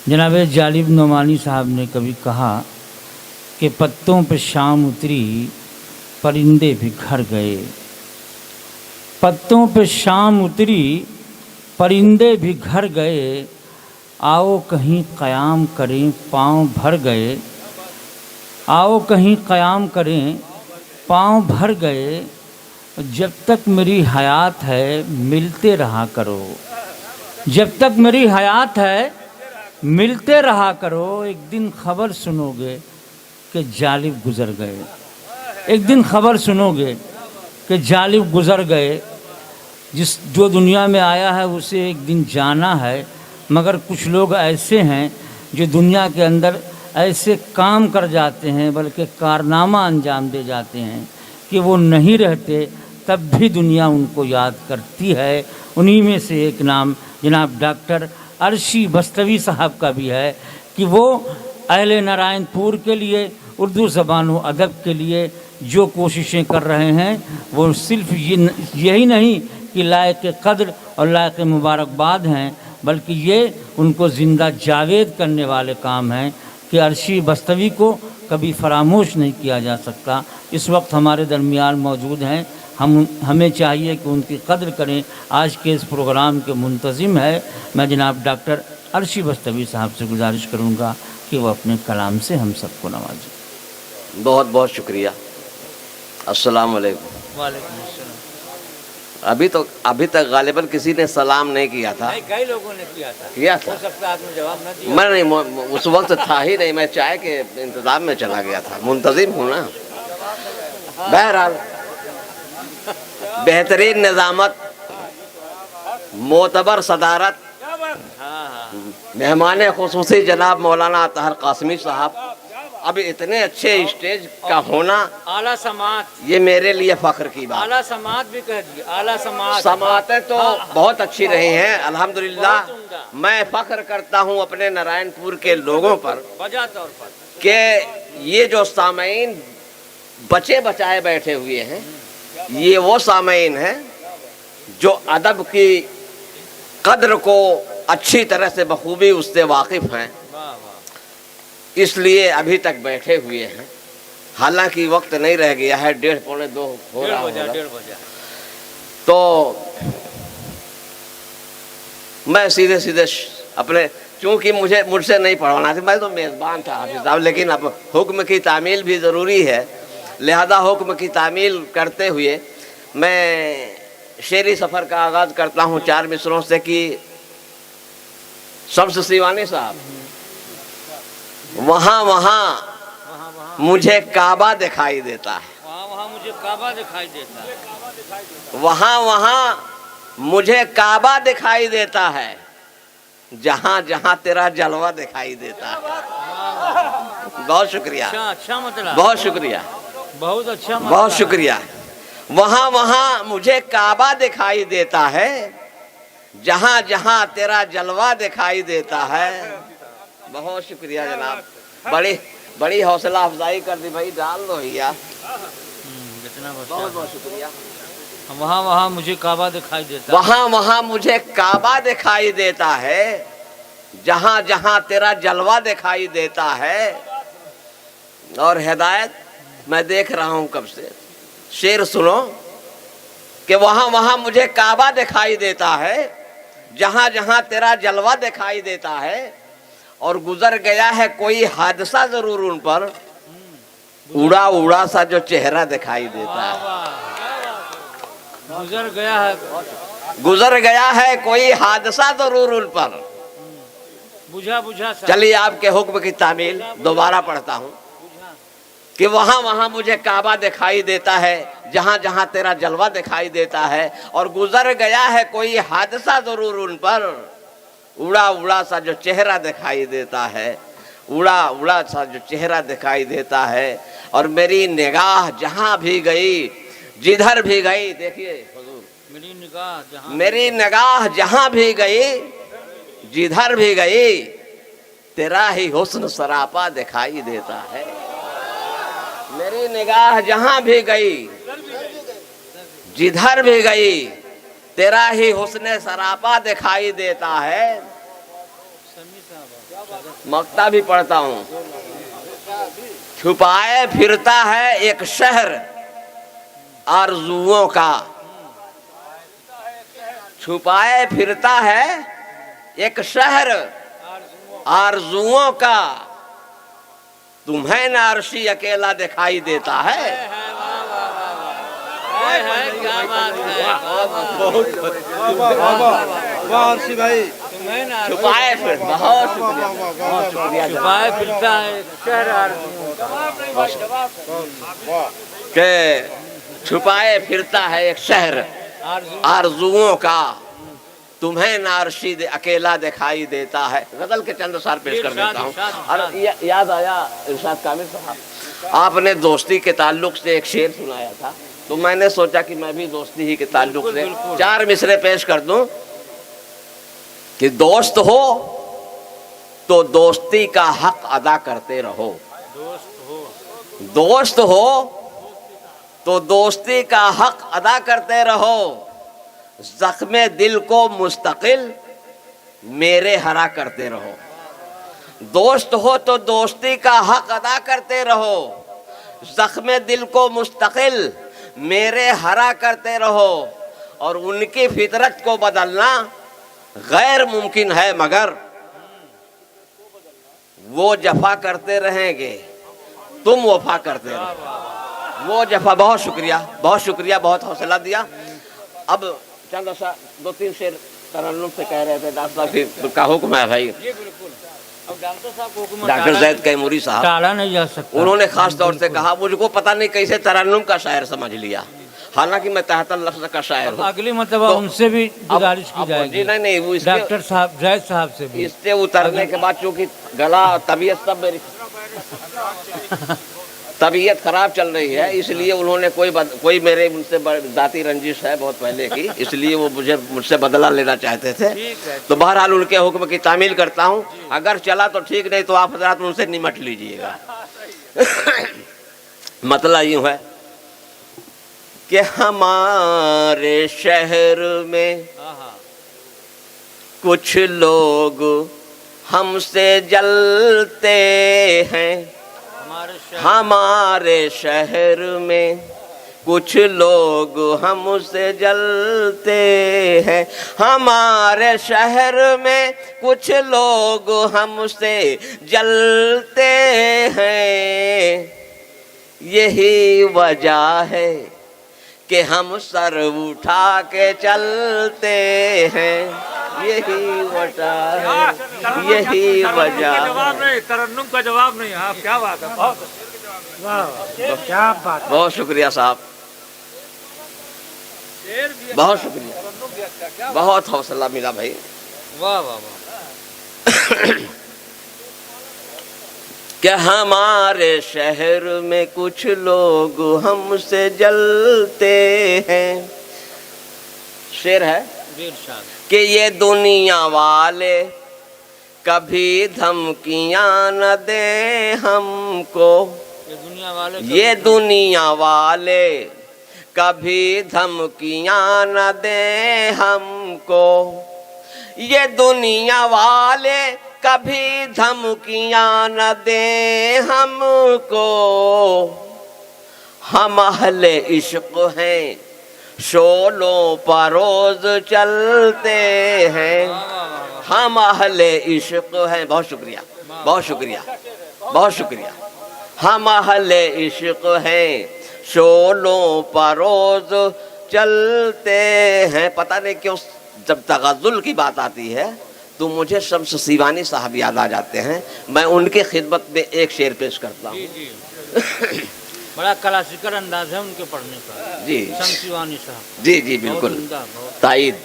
जनाब जालिब नोमानी साहब ने कभी कहा कि पत्तों पे शाम उतरी परिंदे भी घर गए। पत्तों पे शाम उतरी परिंदे भी घर गए, आओ कहीं क़याम करें पाँव भर गए। आओ कहीं क़याम करें पाँव भर गए, जब तक मेरी हयात है मिलते रहा करो। जब तक मेरी हयात है मिलते रहा करो। एक दिन खबर सुनोगे कि जालिब गुज़र गए। एक दिन खबर सुनोगे कि जालिब गुज़र गए। जो दुनिया में आया है उसे एक दिन जाना है, मगर कुछ लोग ऐसे हैं जो दुनिया के अंदर ऐसे काम कर जाते हैं, बल्कि कारनामा अंजाम दे जाते हैं कि वो नहीं रहते तब भी दुनिया उनको याद करती है। उन्हीं में से एक नाम जनाब डॉक्टर अर्शी बस्तवी साहब का भी है कि वो अहले नारायणपुर के लिए, उर्दू ज़बान व अदब के लिए जो कोशिशें कर रहे हैं वो सिर्फ यही नहीं कि लायक क़द्र और लायक मुबारकबाद हैं, बल्कि ये उनको ज़िंदा जावेद करने वाले काम हैं कि अर्शी बस्तवी को कभी फरामोश नहीं किया जा सकता। इस वक्त हमारे दरमियान मौजूद हैं, हमें चाहिए कि उनकी कद्र करें। आज के इस प्रोग्राम के मुंतज़िम है, मैं जनाब डॉक्टर अर्शी बस्तवी साहब से गुजारिश करूँगा कि वो अपने कलाम से हम सबको नवाजें। बहुत बहुत शुक्रिया। अस्सलाम वालेकुम। वालेकुम अस्सलाम। अभी तक गालिबन किसी ने सलाम नहीं किया था। नहीं, कई लोगों ने किया था। हो सकता है आपने जवाब न दिया। मैं नहीं, उस वक्त था ही नहीं, मैं चाय के इंतज़ाम में चला गया था, मुंतज़िम हूँ ना। बहरहाल बेहतरीन निज़ामत, मोतबर सदारत, मेहमान खुसूसी जनाब मौलाना अतहर कासमी साहब, अब इतने अच्छे स्टेज का होना, आला समात, ये मेरे लिए फ़ख्र की बात। आला समात भी कह दिए। आला समात, समातें तो बहुत अच्छी रही हैं अल्हम्दुलिल्लाह। मैं फ़ख्र करता हूँ अपने नारायणपुर के लोगों पर वजह तौर पर कि ये जो सामईन बचे बचाए बैठे हुए हैं, ये वो सामईन हैं जो अदब की कद्र को अच्छी तरह से बखूबी उससे वाकिफ़ हैं, इसलिए अभी तक बैठे हुए हैं। हालांकि वक्त नहीं रह गया है, 1:30 पौने 2 हो रहा होगा। तो मैं सीधे सीधे अपने, चूँकि मुझसे नहीं पढ़वाना था, मैं तो मेज़बान था हाफिज़ साहब, लेकिन अब हुक्म की तामील भी ज़रूरी है, लिहाजा हुक्म की तामील करते हुए मैं शेरी सफ़र का आगाज़ करता हूँ 4 मिसरों से कि शम्स सीवानी साहब, वहाँ वहाँ मुझे काबा दिखाई देता है। वहाँ मुझे काबा दिखाई देता है। वहाँ वहाँ मुझे काबा दिखाई देता है, जहाँ जहाँ तेरा जलवा दिखाई देता है। बहुत शुक्रिया। अच्छा मतलब, बहुत शुक्रिया, बहुत अच्छा, बहुत शुक्रिया। वहाँ वहाँ मुझे काबा दिखाई देता है, जहाँ जहाँ तेरा जलवा दिखाई देता है। बहुत शुक्रिया जनाब, बड़ी हौसला अफजाई कर दी भाई, डाल दो भैया। बहुत बहुत शुक्रिया। वहाँ वहाँ मुझे काबा दिखाई देता है। वहाँ वहाँ मुझे काबा दिखाई देता है, जहाँ जहाँ तेरा जलवा दिखाई देता है। और हिदायत मैं देख रहा हूँ कब से, शेर सुनो कि वहाँ वहाँ मुझे काबा दिखाई देता है, जहाँ जहाँ तेरा जलवा दिखाई देता है। और गुजर गया है कोई हादसा जरूर उन पर, उड़ा उड़ा सा जो चेहरा दिखाई देता है। गुजर गया है कोई हादसा जरूर उन पर, बुझा बुझा सा। चलिए आपके हुक्म की तामील दोबारा पढ़ता हूँ कि वहाँ वहाँ मुझे काबा दिखाई देता है, जहाँ जहाँ तेरा जलवा दिखाई देता है। और गुजर गया है कोई हादसा जरूर उन पर, उड़ा उड़ा सा जो चेहरा दिखाई देता है, उड़ा उड़ा सा जो चेहरा दिखाई देता है। और मेरी निगाह जहाँ भी गई, जिधर भी गई, देखिए हुजूर, मेरी निगाह जहाँ भी गई, जिधर भी गई, तेरा ही हुस्न सरापा दिखाई देता है। मेरी निगाह जहाँ भी गई, जिधर भी गई, तेरा ही हुस्न सरापा दिखाई देता है। मक्ता भी पढ़ता हूँ। छुपाए फिरता है एक शहर आरज़ुओं का, छुपाए फिरता है एक शहर आरज़ुओं का, तुम्हें न अर्शी अकेला दिखाई देता है। क्या बात है, वाह अर्शी भाई, छुपाए फिर, बहुत शुक्रिया, बहुत शुक्रिया छुपाए फिरता है शहर कि छुपाए फिरता है एक शहर आरज़ुओं का, तुम्हें न अर्शी अकेला दिखाई देता है। गजल के चंद सार पेश कर देता हूँ। और याद आया इरशाद कामिल साहब, आपने दोस्ती के ताल्लुक से एक शेर सुनाया था, तो मैंने सोचा कि मैं भी दोस्ती ही के ताल्लुक से 4 मिसरे पेश कर दूं कि दोस्त हो तो दोस्ती का हक अदा करते रहो, दोस्त हो तो दोस्ती का हक अदा करते रहो, जख्मे दिल को मुस्तकिल मेरे हरा करते रहो। दोस्त हो तो दोस्ती का हक अदा करते रहो, जख्मे दिल को मुस्तकिल मेरे हरा करते रहो, और उनकी फितरत को बदलना गैर मुमकिन है, मगर वो जफा करते रहेंगे तुम वफा करते रहो। वो जफा, बहुत शुक्रिया, बहुत शुक्रिया, बहुत हौसला दिया। अब चंद सा 2-3 शेर तरन्नुम से कह रहे थे डॉक्टर साहब का हुक्म है भाई। अब डॉक्टर साहब को डॉक्टर जैद कैमूरी साहब, टाला नहीं जा सकता। उन्होंने खास तौर से कहा, मुझको पता नहीं कैसे तरन्नुम का शायर समझ लिया, हालांकि मैं 73 लफ्ज का शायर हूँ। अगली मतलब उनसे भी गुजारिश की जाएगी। जी नहीं, वो डॉक्टर साहब जैद साहब से भी। इससे उतरने के बाद चूंकि गला तबीयत सब मेरी तबीयत खराब चल रही है, इसलिए उन्होंने कोई मेरे उनसे जाती रंजिश है बहुत पहले की, इसलिए वो मुझसे बदला लेना चाहते थे। तो बहरहाल उनके हुक्म की तामील करता हूँ, अगर चला तो ठीक, नहीं तो आप हजरात उनसे निमट लीजिएगा। मतलब यूं है कि हमारे शहर में कुछ लोग हमसे जलते हैं, हमारे शहर में कुछ लोग हमसे जलते हैं, हमारे शहर में कुछ लोग हमसे जलते हैं, यही वजह है कि हम सर उठा के चलते हैं, यही वजह है, यही वजह। जवाब नहीं, तरन्नुम का जवाब नहीं। आप क्या बात है, बहुत क्या बात, बहुत शुक्रिया साहब, बहुत शुक्रिया, बहुत हौसला मिला भाई। वाह वाह वाह। कि हमारे शहर में कुछ लोग हमसे जलते हैं, शेर है कि ये दुनिया वाले कभी धमकियां न दे हमको, ये दुनिया वाले कभी धमकियां न दे हमको, ये दुनिया वाले कभी धमकियां न दे हमको, हम अहले इश्क हैं शोलों पर रोज चलते हैं, हम अहले इश्क हैं। बहुत शुक्रिया, बहुत शुक्रिया, बहुत शुक्रिया। हम अहले इश्क हैं शोलों पर रोज चलते हैं। पता नहीं क्यों जब तगज़ुल की बात आती है तो मुझे शम्स सीवानी साहब याद आ जाते हैं, मैं उनके खिदमत में एक शेर पेश करता हूँ। बड़ा क्लासिकल अंदाज है उनके पढ़ने का। जी शम्स सीवानी साहब, जी जी बिल्कुल ताईद।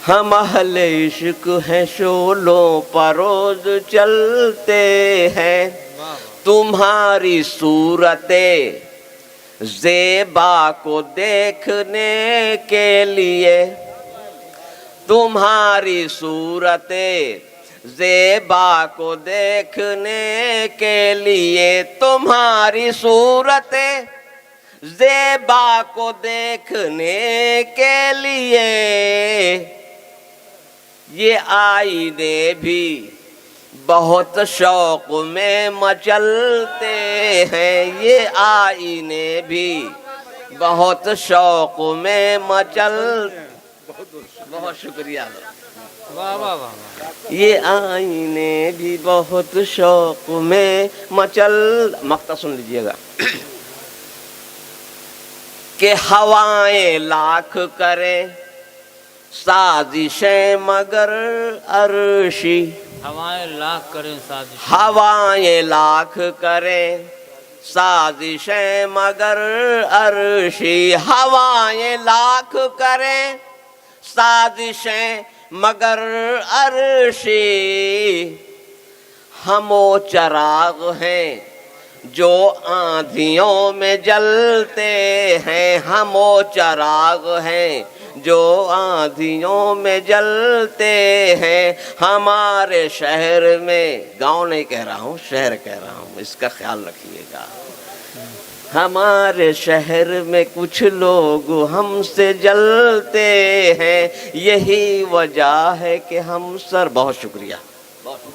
हम अहले इश्क हैं शोलों पर रोज चलते हैं, तुम्हारी सूरते ज़ेबा को देखने के लिए, तुम्हारी सूरते ज़ेबा को देखने के लिए, तुम्हारी सूरते ज़ेबा को देखने के लिए یہ آئینے بھی بہت شوق میں مچلتے ہیں، یہ آئینے بھی بہت شوق میں بہت شکریہ، واہ واہ واہ، یہ آئینے بھی بہت شوق میں مقطع سن لیجئے گا کہ ہوائیں لاکھ کریں سازشیں مگر عرشی، ہوائیں لاکھ کریں سازش، ہوائیں لاکھ کریں سازشیں مگر عرشی، ہوائیں لاکھ کریں سازشیں مگر عرشی، ہم وہ چراغ ہیں جو آندھیوں میں جلتے ہیں، ہم وہ چراغ ہیں جو آندھیوں میں جلتے ہیں، ہمارے شہر میں، گاؤں نہیں کہہ رہا ہوں شہر کہہ رہا ہوں، اس کا خیال رکھیے گا، ہمارے شہر میں کچھ لوگ ہم سے جلتے ہیں، یہی وجہ ہے کہ ہم بہت شکریہ،